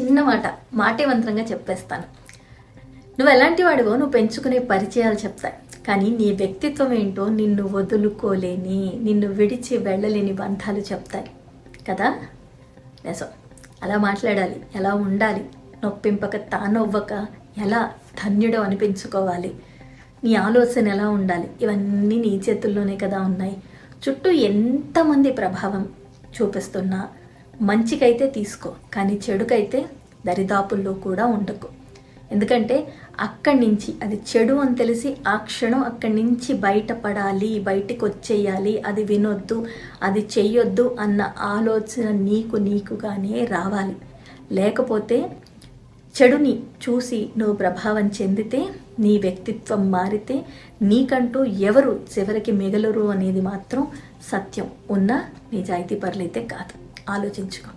చిన్న మాటే మంత్రంగా చెప్పేస్తాను. నువ్వు ఎలాంటి వాడివో నువ్వు పెంచుకునే పరిచయాలు చెప్తాయి, కానీ నీ వ్యక్తిత్వం ఏంటో నిన్ను వదులుకోలేని, నిన్ను విడిచి వెళ్ళలేని బంధాలు చెప్తాయి కదా. నిజం. అలా మాట్లాడాలి, ఎలా ఉండాలి, నొప్పింపక తానొవ్వక ఎలా ధన్యుడు అనిపించుకోవాలి, నీ ఆలోచన ఎలా ఉండాలి, ఇవన్నీ నీ చేతుల్లోనే కదా ఉన్నాయి. చుట్టూ ఎంతమంది ప్రభావం చూపిస్తున్నా మంచికైతే తీసుకో, కానీ చెడుకైతే దరిదాపుల్లో కూడా ఉండకు. ఎందుకంటే అక్కడి నుంచి అది చెడు అని తెలిసి ఆ క్షణం అక్కడి నుంచి బయటపడాలి, బయటికి వచ్చేయాలి. అది వినొద్దు, అది చెయ్యొద్దు అన్న ఆలోచన నీకుగానే రావాలి. లేకపోతే చెడుని చూసి నువ్వు ప్రభావం చెందితే, నీ వ్యక్తిత్వం మారితే నీకంటూ ఎవరు చివరికి మిగలరు అనేది మాత్రం సత్యం. ఉన్న నిజాయితీ పరులైతే కాదు. ఆలోచించుకో.